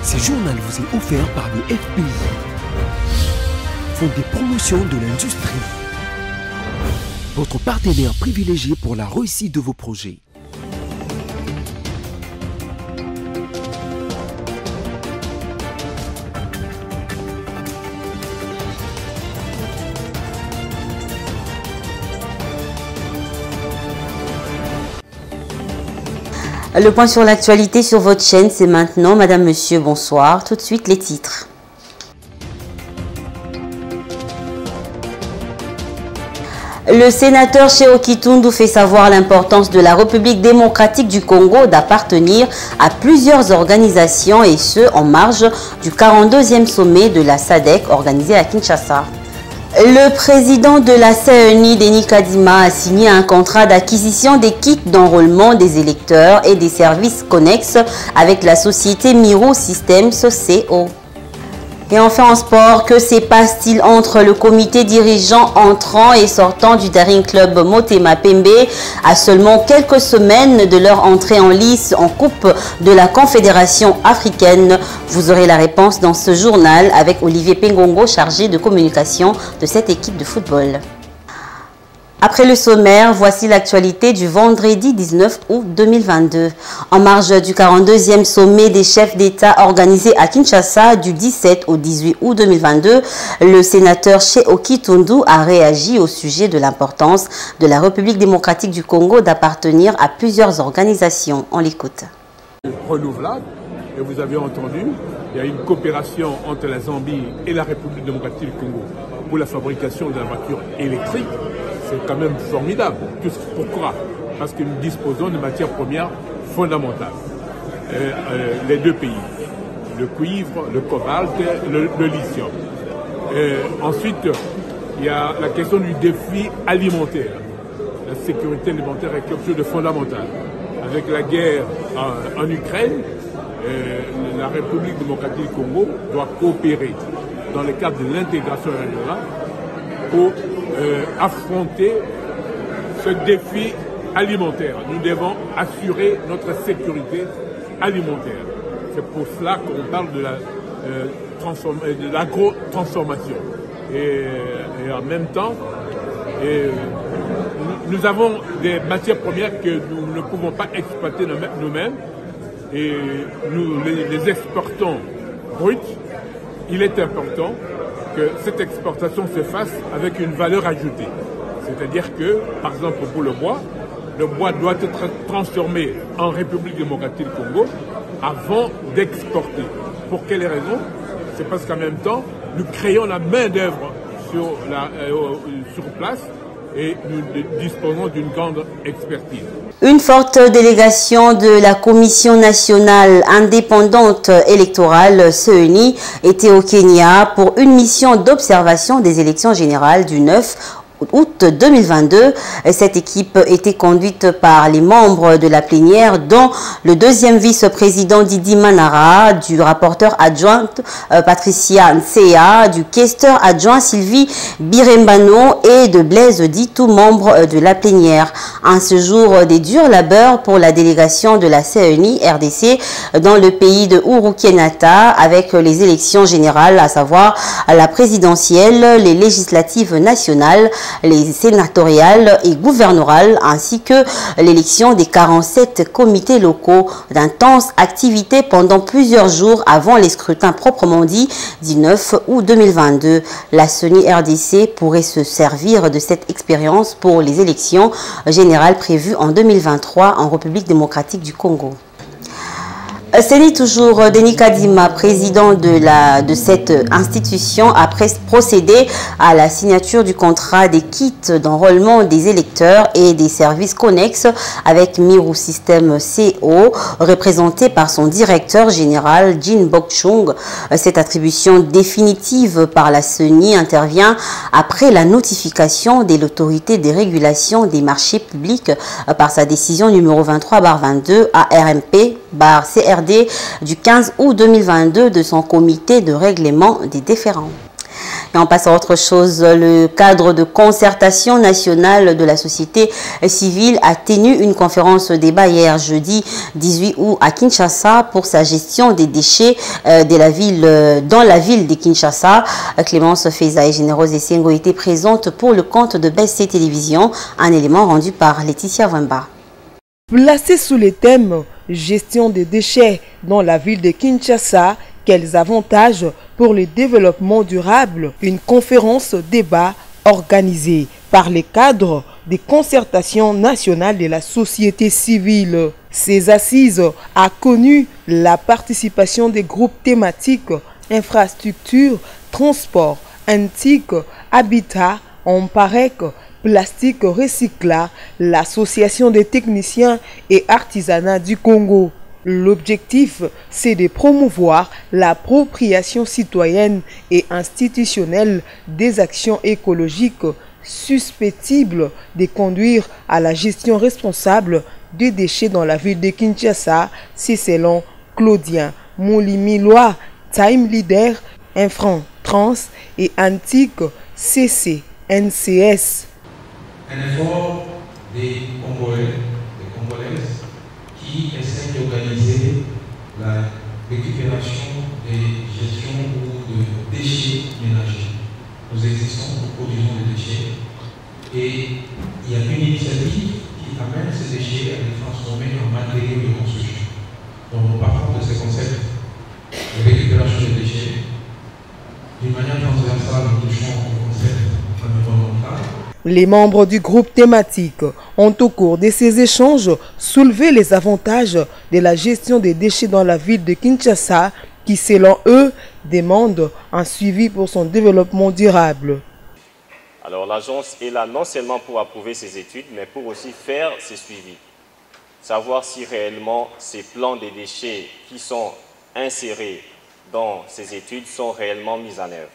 Ce journal vous est offert par le FPI, Fonds des promotions de l'industrie, votre partenaire privilégié pour la réussite de vos projets. Le point sur l'actualité sur votre chaîne, c'est maintenant. Madame, monsieur, bonsoir. Tout de suite, les titres. Le sénateur Cheo Kitundu fait savoir l'importance de la République démocratique du Congo d'appartenir à plusieurs organisations et ce, en marge du 42e sommet de la SADC organisé à Kinshasa. Le président de la CENI, Denis Kadima, a signé un contrat d'acquisition des kits d'enrôlement des électeurs et des services connexes avec la société Miro Systems CO. Et enfin en sport, que se passe-t-il entre le comité dirigeant entrant et sortant du Daring Club Motema Pembe à seulement quelques semaines de leur entrée en lice en Coupe de la Confédération africaine? Vous aurez la réponse dans ce journal avec Olivier Pengongo, chargé de communication de cette équipe de football. Après le sommaire, voici l'actualité du vendredi 19 août 2022. En marge du 42e sommet des chefs d'État organisé à Kinshasa du 17 au 18 août 2022, le sénateur Cheo Kitundu a réagi au sujet de l'importance de la République démocratique du Congo d'appartenir à plusieurs organisations. On l'écoute. Renouvelable, et vous avez entendu, il y a une coopération entre la Zambie et la République démocratique du Congo pour la fabrication de la voiture électrique. C'est quand même formidable. Pourquoi? Parce que nous disposons de matières premières fondamentales. Les deux pays. Le cuivre, le cobalt, le lithium. Ensuite, il y a la question du défi alimentaire. La sécurité alimentaire est quelque chose de fondamental. Avec la guerre en Ukraine, la République démocratique du Congo doit coopérer dans le cadre de l'intégration régionale pour affronter ce défi alimentaire. Nous devons assurer notre sécurité alimentaire. C'est pour cela qu'on parle de l'agro-transformation. Et en même temps, nous avons des matières premières que nous ne pouvons pas exploiter nous-mêmes et nous les exportons bruts. Il est important que cette exportation se fasse avec une valeur ajoutée. C'est-à-dire que, par exemple, pour le bois doit être transformé en République démocratique du Congo avant d'exporter. Pour quelle raison? C'est parce qu'en même temps, nous créons la main-d'œuvre sur place et nous disposons d'une grande expertise. Une forte délégation de la Commission nationale indépendante électorale CENI était au Kenya pour une mission d'observation des élections générales du 9 août 2022. Cette équipe était conduite par les membres de la plénière, dont le deuxième vice-président Didi Manara, du rapporteur adjoint Patricia Nsea, du questeur adjoint Sylvie Birembano et de Blaise Ditou, membre de la plénière. En ce jour des durs labeurs pour la délégation de la CENI RDC dans le pays de Uhuru Kenyatta, avec les élections générales, à savoir la présidentielle, les législatives nationales, les sénatoriales et gouverneurales, ainsi que l'élection des 47 comités locaux. D'intenses activités pendant plusieurs jours avant les scrutins proprement dit 19 août 2022. La CENI RDC pourrait se servir de cette expérience pour les élections générales prévues en 2023 en République démocratique du Congo. C'est toujours Denis Kadima, président de cette institution, a procédé à la signature du contrat des kits d'enrôlement des électeurs et des services connexes avec Miro Systems CO, représenté par son directeur général Jin Bokchung. Cette attribution définitive par la CENI intervient après la notification de l'autorité de régulation des marchés publics par sa décision numéro 23/22 ARMP/CRD du 15 août 2022 de son comité de règlement des différends. Et on passe à autre chose. Le cadre de concertation nationale de la société civile a tenu une conférence débat hier jeudi 18 août à Kinshasa pour sa gestion des déchets de la ville, dans la ville de Kinshasa. Clémence Feza et Généreuse Essengo étaient présentes pour le compte de BC Télévision, un élément rendu par Laetitia Wemba. Placé sous le thème « Gestion des déchets dans la ville de Kinshasa, quels avantages pour le développement durable ?» Une conférence débat organisée par les cadres des concertations nationales de la société civile. Ces assises a connu la participation des groupes thématiques infrastructures, transport, antique, habitat, Amparec, plastique recyclable, l'association des techniciens et artisanat du Congo. L'objectif, c'est de promouvoir l'appropriation citoyenne et institutionnelle des actions écologiques susceptibles de conduire à la gestion responsable des déchets dans la ville de Kinshasa, c'est selon Claudien Moulimilois, Time Leader, Infront Trans et Antique CCNCS. Un effort des Congolais, des Congolaises qui essaient d'organiser la récupération des gestions ou de déchets ménagers. Nous existons, nous produisons des déchets et il y a une initiative qui amène ces déchets à les transformer en matériaux de construction. Donc nous partons de ces concepts de récupération des déchets. D'une manière transversale, nous touchons au concept environnemental. Les membres du groupe thématique ont au cours de ces échanges soulevé les avantages de la gestion des déchets dans la ville de Kinshasa qui, selon eux, demande un suivi pour son développement durable. Alors l'agence est là non seulement pour approuver ces études, mais pour aussi faire ces suivis. Savoir si réellement ces plans des déchets qui sont insérés dans ces études sont réellement mis en œuvre.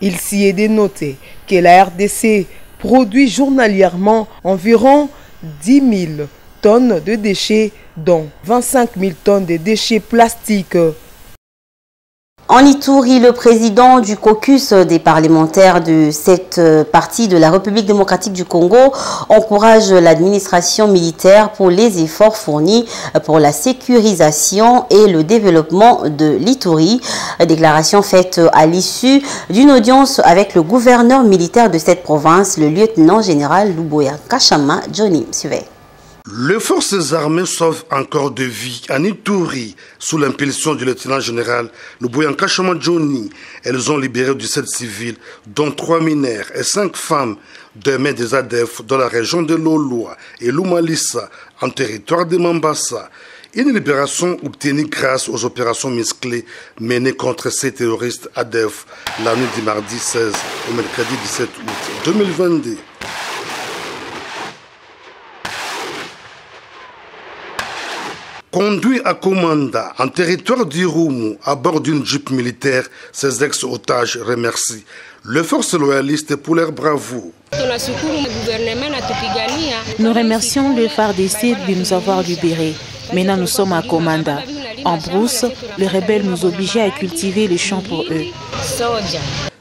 Il s'y est dénoté que la RDC produit journalièrement environ 10 000 tonnes de déchets, dont 25 000 tonnes de déchets plastiques. En Ituri, le président du caucus des parlementaires de cette partie de la République démocratique du Congo encourage l'administration militaire pour les efforts fournis pour la sécurisation et le développement de l'Ituri. Déclaration faite à l'issue d'une audience avec le gouverneur militaire de cette province, le lieutenant général Luboya Kachama Johnny. Suivez. Les forces armées sauvent encore de vies en Ituri sous l'impulsion du lieutenant général Luboya Kachama Johnny. Elles ont libéré 17 civils, dont 3 mineurs et 5 femmes, de main des ADF dans la région de Loloa et Lumalissa, en territoire de Mambasa. Une libération obtenue grâce aux opérations musclées menées contre ces terroristes ADF la nuit du mardi 16 au mercredi 17 août 2022. Conduit à Komanda, en territoire d'Irumu, à bord d'une jeep militaire, ces ex-otages remercient les forces loyalistes pour leur bravoure. Nous remercions le FARDC de nous avoir libérés. Maintenant, nous sommes à Komanda. En brousse, les rebelles nous obligeaient à cultiver les champs pour eux.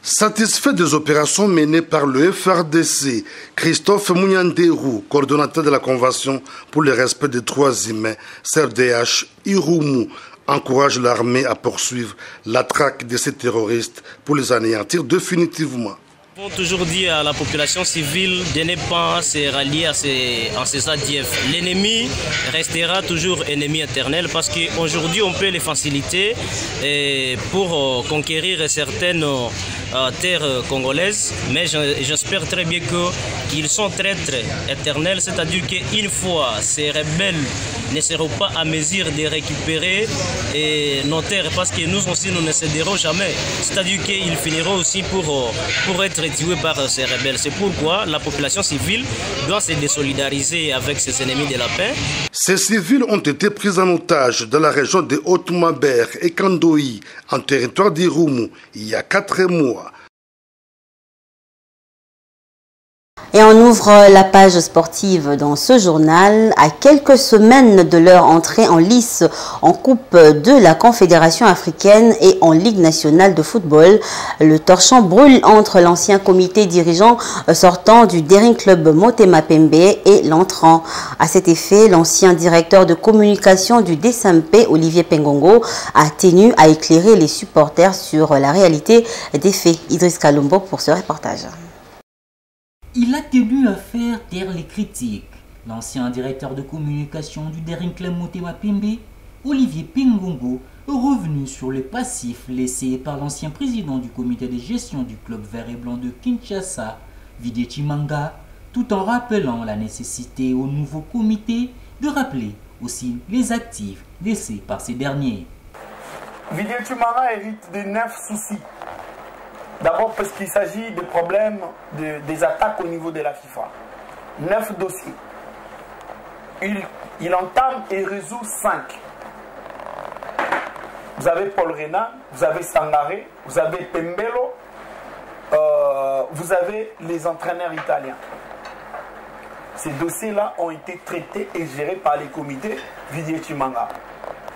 Satisfait des opérations menées par le FARDC, Christophe Mounianderou, coordonnateur de la Convention pour le respect des droits humains, CRDH Irumu, encourage l'armée à poursuivre la traque de ces terroristes pour les anéantir définitivement. Nous avons toujours dit à la population civile de ne pas se rallier à ces ADF. L'ennemi restera toujours ennemi éternel parce qu'aujourd'hui on peut les faciliter pour conquérir certaines terres congolaises, mais j'espère très bien qu'ils sont traîtres éternels, c'est-à-dire qu'une fois ces rebelles ne seront pas à mesure de récupérer nos terres parce que nous aussi nous ne céderons jamais, c'est-à-dire qu'ils finiront aussi pour être tués par ces rebelles. C'est pourquoi la population civile doit se désolidariser avec ses ennemis de la paix. Ces civils ont été pris en otage dans la région de Haute-Maber et Kandoï, en territoire d'Irumu, il y a 4 mois. Et on ouvre la page sportive dans ce journal. À quelques semaines de leur entrée en lice en Coupe de la Confédération africaine et en Ligue nationale de football, le torchon brûle entre l'ancien comité dirigeant sortant du Daring Club Motema Pembe et l'entrant. À cet effet, l'ancien directeur de communication du DSMP, Olivier Pengongo, a tenu à éclairer les supporters sur la réalité des faits. Idriss Kalumbo pour ce reportage. Il a tenu à faire taire les critiques. L'ancien directeur de communication du Daring Club Motema Pembe, Olivier Pengongo, est revenu sur le passif laissé par l'ancien président du comité de gestion du club vert et blanc de Kinshasa, Didier Chimanga, tout en rappelant la nécessité au nouveau comité de rappeler aussi les actifs laissés par ces derniers. Didier Chimanga hérite de 9 soucis. D'abord parce qu'il s'agit de problèmes des attaques au niveau de la FIFA. 9 dossiers. Il entame et résout 5. Vous avez Paul Renan, vous avez Sangaré, vous avez Pembelo, vous avez les entraîneurs italiens. Ces dossiers-là ont été traités et gérés par les comités Didier Chimanga.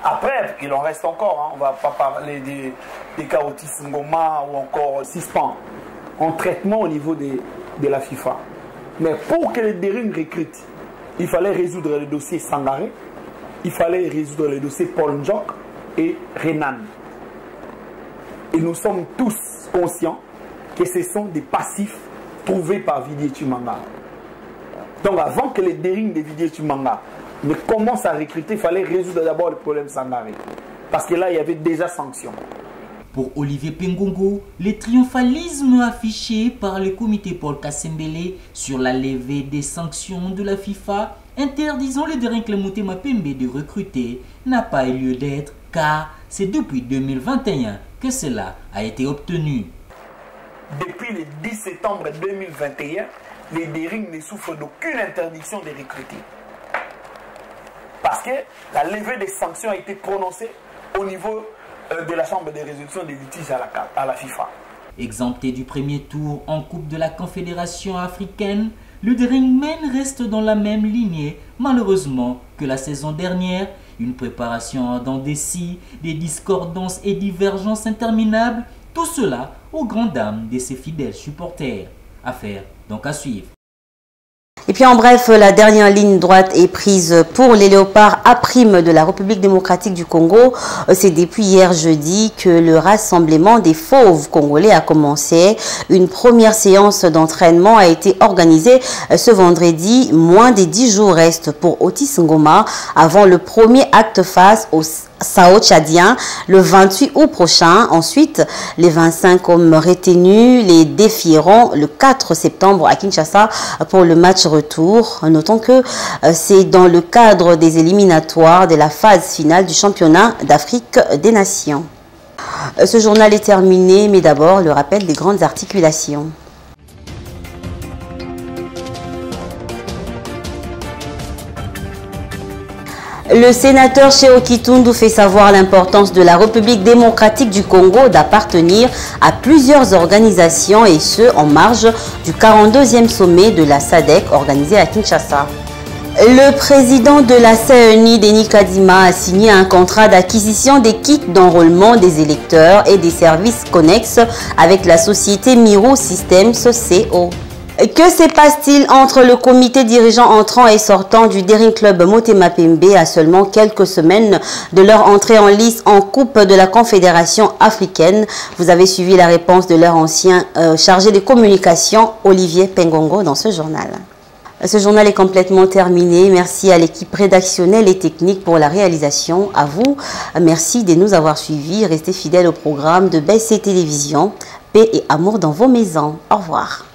Après, il en reste encore, hein. On ne va pas parler des Kaotis Ngoma ou encore Sispan en traitement au niveau de la FIFA. Mais pour que les Daring recrutent, il fallait résoudre le dossier Sangaré, il fallait résoudre le dossier Paul Njok et Renan. Et nous sommes tous conscients que ce sont des passifs trouvés par Didier Chimanga. Donc avant que les Daring de Didier Chimanga ne commencent à recruter, il fallait résoudre d'abord le problème Sangaré. Parce que là, il y avait déjà sanctions. Pour Olivier Pengongo, le triomphalisme affiché par le comité Paul Kassembele sur la levée des sanctions de la FIFA interdisant le Daring Club Motema Pembe de recruter n'a pas eu lieu d'être, car c'est depuis 2021 que cela a été obtenu. Depuis le 10 septembre 2021, les Daring ne souffrent d'aucune interdiction de recruter. Parce que la levée des sanctions a été prononcée au niveau de la Chambre de résolution des litiges à la FIFA. Exempté du premier tour en Coupe de la Confédération africaine, le Daring Men reste dans la même lignée, malheureusement, que la saison dernière. Une préparation en dents de scie, des discordances et divergences interminables, tout cela aux grandes dames de ses fidèles supporters. Affaire donc à suivre. Et puis en bref, la dernière ligne droite est prise pour les léopards A' de la République démocratique du Congo. C'est depuis hier jeudi que le rassemblement des fauves congolais a commencé. Une première séance d'entraînement a été organisée ce vendredi. Moins de 10 jours restent pour Otis Ngoma avant le premier acte face au Sao Tchadien le 28 août prochain. Ensuite, les 25 hommes retenus les défieront le 4 septembre à Kinshasa pour le match retour. Notons que c'est dans le cadre des éliminatoires de la phase finale du championnat d'Afrique des Nations. Ce journal est terminé, mais d'abord le rappel des grandes articulations. Le sénateur Cheo Kitundu fait savoir l'importance de la République démocratique du Congo d'appartenir à plusieurs organisations et ce en marge du 42e sommet de la SADC organisé à Kinshasa. Le président de la CENI, Denis Kadima, a signé un contrat d'acquisition des kits d'enrôlement des électeurs et des services connexes avec la société Miro Systems CO. Que se passe-t-il entre le comité dirigeant entrant et sortant du Daring Club Motema Pembe à seulement quelques semaines de leur entrée en lice en Coupe de la Confédération africaine? Vous avez suivi la réponse de leur ancien chargé de communication, Olivier Pengongo, dans ce journal. Ce journal est complètement terminé. Merci à l'équipe rédactionnelle et technique pour la réalisation. À vous, merci de nous avoir suivis. Restez fidèles au programme de BC Télévision. Paix et amour dans vos maisons. Au revoir.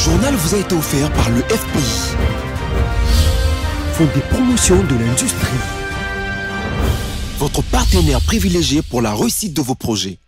Ce journal vous a été offert par le FPI, Fonds des promotions de l'industrie, votre partenaire privilégié pour la réussite de vos projets.